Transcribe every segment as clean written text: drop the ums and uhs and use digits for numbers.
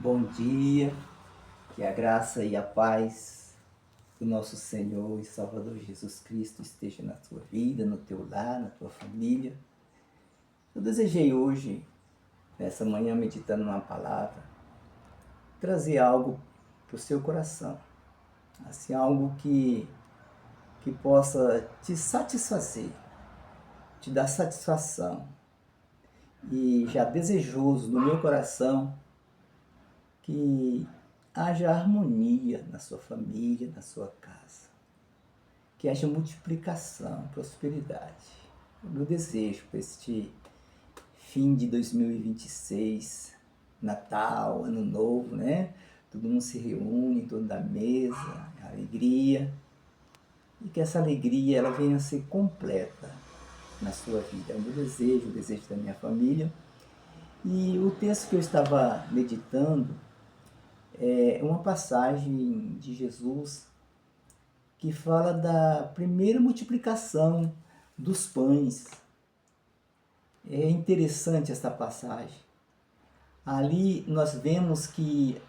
Bom dia, que a graça e a paz do nosso Senhor e Salvador Jesus Cristo esteja na tua vida, no teu lar, na tua família. Eu desejei hoje, nessa manhã, meditando numa palavra, trazer algo para o seu coração, assim, algo que possa te satisfazer, te dar satisfação. E já desejoso no meu coração que haja harmonia na sua família, na sua casa. Que haja multiplicação, prosperidade. O meu desejo para este fim de 2026, Natal, Ano Novo, né? Todo mundo se reúne em torno da mesa, alegria. E que essa alegria ela venha a ser completa na sua vida. É o meu desejo, o desejo da minha família. E o texto que eu estava meditando é uma passagem de Jesus que fala da primeira multiplicação dos pães. É interessante essa passagem. Ali nós vemos que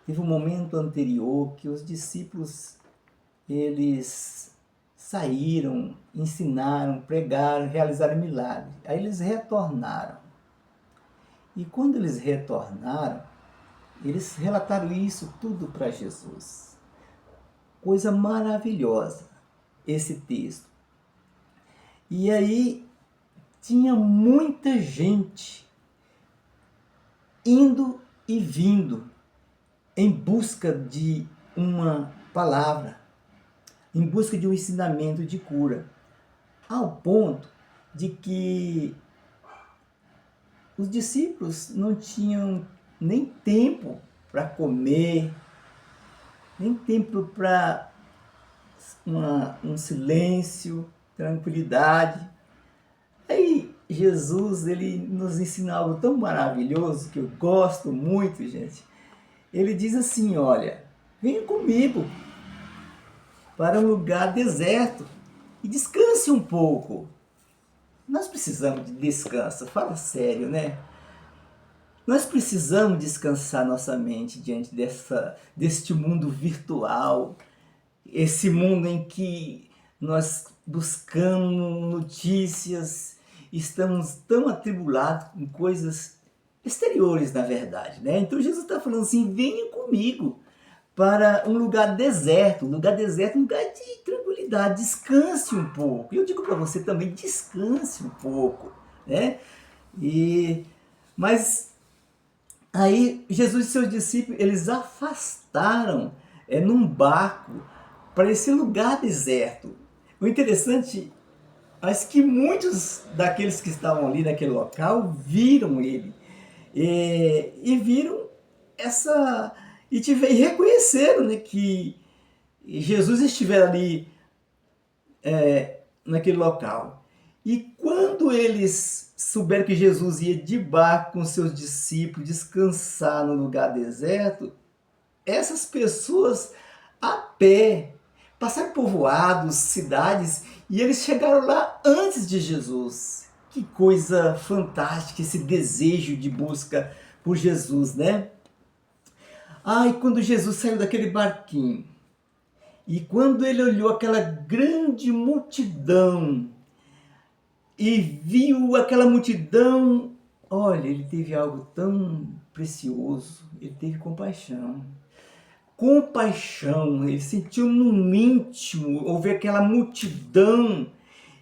teve um momento anterior que os discípulos eles saíram, ensinaram, pregaram, realizaram milagres. Aí eles retornaram. E quando eles retornaram, eles relataram isso tudo para Jesus. Coisa maravilhosa esse texto. E aí tinha muita gente indo e vindo em busca de uma palavra, em busca de um ensinamento de cura, ao ponto de que os discípulos não tinham nem tempo para comer, nem tempo para um silêncio, tranquilidade. Aí Jesus ele nos ensina algo tão maravilhoso que eu gosto muito, gente. Ele diz assim, olha, venha comigo para um lugar deserto e descanse um pouco. Nós precisamos de descanso, fala sério, né? Nós precisamos descansar nossa mente diante deste mundo virtual, esse mundo em que nós buscamos notícias, estamos tão atribulados com coisas exteriores, na verdade, né? Então Jesus está falando assim, venha comigo para um lugar deserto, um lugar de tranquilidade, descanse um pouco. E eu digo para você também, descanse um pouco, né? Mas aí Jesus e seus discípulos, eles afastaram num barco para esse lugar deserto. O interessante é que muitos daqueles que estavam ali naquele local viram ele e viram essa e reconheceram, né, que Jesus estivera ali naquele local. E quando eles souberam que Jesus ia de barco com seus discípulos descansar no lugar deserto, essas pessoas a pé passaram povoados, cidades, e eles chegaram lá antes de Jesus. Que coisa fantástica esse desejo de busca por Jesus, né? E quando Jesus saiu daquele barquinho, e quando ele olhou aquela grande multidão, e viu aquela multidão, olha, ele teve algo tão precioso, ele teve compaixão. Compaixão, ele sentiu no íntimo, ouvir aquela multidão,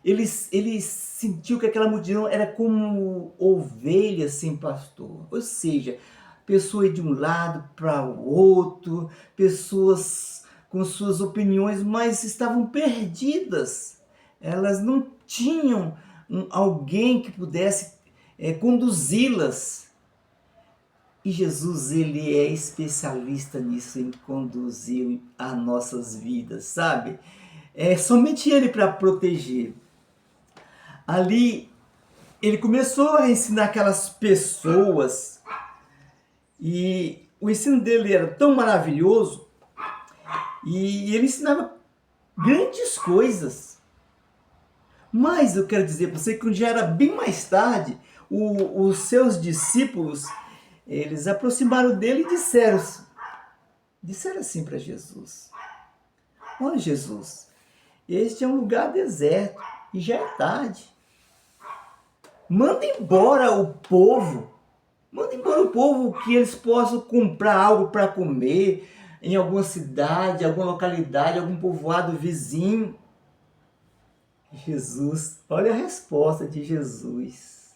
ele sentiu que aquela multidão era como ovelhas sem pastor, ou seja, pessoas de um lado para o outro, pessoas com suas opiniões, mas estavam perdidas, elas não tinham alguém que pudesse conduzi-las. E Jesus, ele é especialista nisso, em conduzir as nossas vidas, sabe? É somente ele para proteger. Ali, ele começou a ensinar aquelas pessoas, e o ensino dele era tão maravilhoso, e ele ensinava grandes coisas. Mas eu quero dizer para você que já era bem mais tarde, os seus discípulos eles aproximaram dele e disseram assim para Jesus: olha, Jesus, este é um lugar deserto e já é tarde. Manda embora o povo. Manda embora o povo, que eles possam comprar algo para comer em alguma cidade, alguma localidade, algum povoado vizinho. Jesus, olha a resposta de Jesus: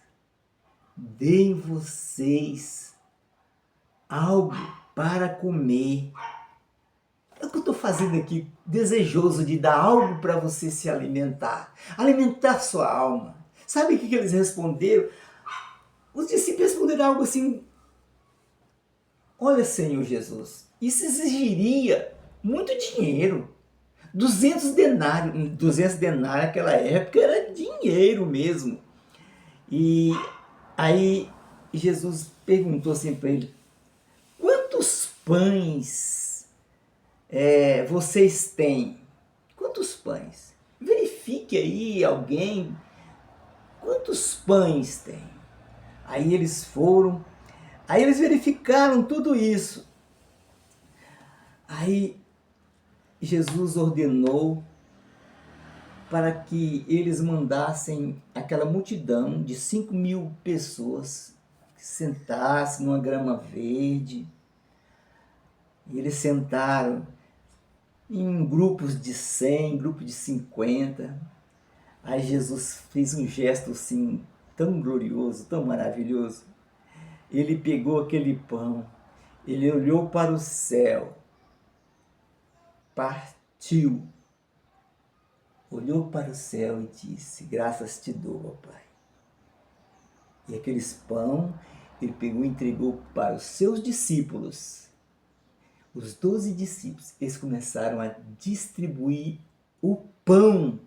deem vocês algo para comer. É o que eu estou fazendo aqui, desejoso de dar algo para você se alimentar, alimentar sua alma. Sabe o que eles responderam? Os discípulos responderam algo assim: olha, Senhor Jesus, isso exigiria muito dinheiro. 200 denários, 200 denários naquela época era dinheiro mesmo. E aí Jesus perguntou assim para ele: quantos pães vocês têm? Quantos pães? Verifique aí alguém, quantos pães tem? Aí eles foram, aí eles verificaram tudo isso. Aí Jesus ordenou para que eles mandassem aquela multidão de 5.000 pessoas que sentassem numa grama verde. E eles sentaram em grupos de 100, grupos de 50. Aí Jesus fez um gesto assim tão glorioso, tão maravilhoso. Ele pegou aquele pão, ele olhou para o céu, partiu, olhou para o céu e disse: graças te dou, ó Pai. E aqueles pão ele pegou e entregou para os seus discípulos. Os 12 discípulos, eles começaram a distribuir o pão.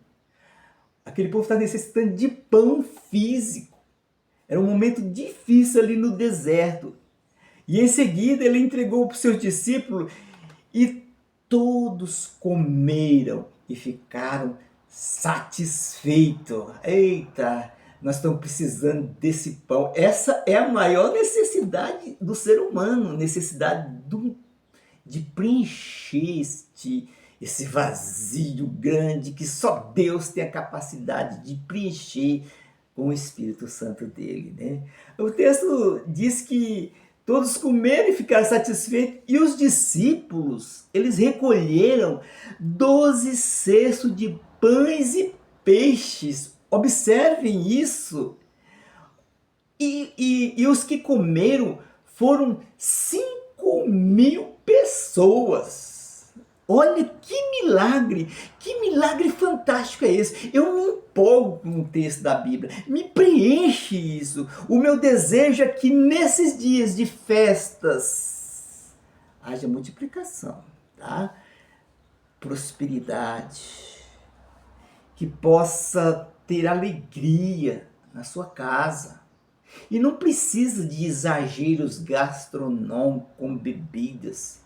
Aquele povo estava necessitando de pão físico. Era um momento difícil ali no deserto. E em seguida ele entregou para os seus discípulos e todos comeram e ficaram satisfeitos. Eita, nós estamos precisando desse pão. Essa é a maior necessidade do ser humano, necessidade de preencher esse vazio grande que só Deus tem a capacidade de preencher com o Espírito Santo dele, né? O texto diz que todos comeram e ficaram satisfeitos, e os discípulos, eles recolheram 12 cestos de pães e peixes. Observem isso. E os que comeram foram 5.000 pessoas. Olha que milagre fantástico é esse. Eu me empolgo com o texto da Bíblia, me preenche isso. O meu desejo é que nesses dias de festas haja multiplicação, tá? Prosperidade, que possa ter alegria na sua casa. E não precisa de exageros gastronômicos com bebidas.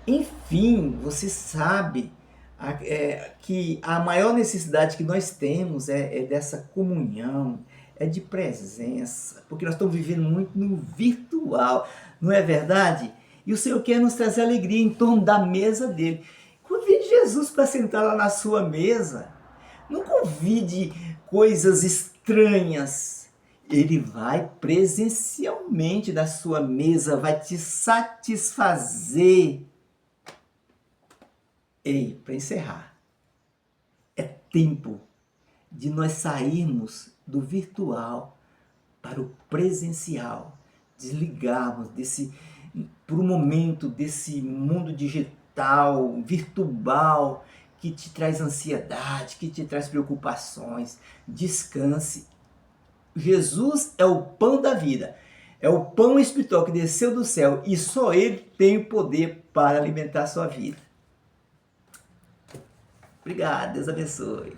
Enfim, você sabe que a maior necessidade que nós temos é dessa comunhão, é de presença, porque nós estamos vivendo muito no virtual, não é verdade? E o Senhor quer nos trazer alegria em torno da mesa dele. Convide Jesus para sentar lá na sua mesa. Não convide coisas estranhas. Ele vai presencialmente na sua mesa, vai te satisfazer. Ei, para encerrar, é tempo de nós sairmos do virtual para o presencial, desligarmos por um momento desse mundo digital, virtual, que te traz ansiedade, que te traz preocupações. Descanse. Jesus é o pão da vida, é o pão espiritual que desceu do céu e só Ele tem o poder para alimentar a sua vida. Obrigado, Deus abençoe.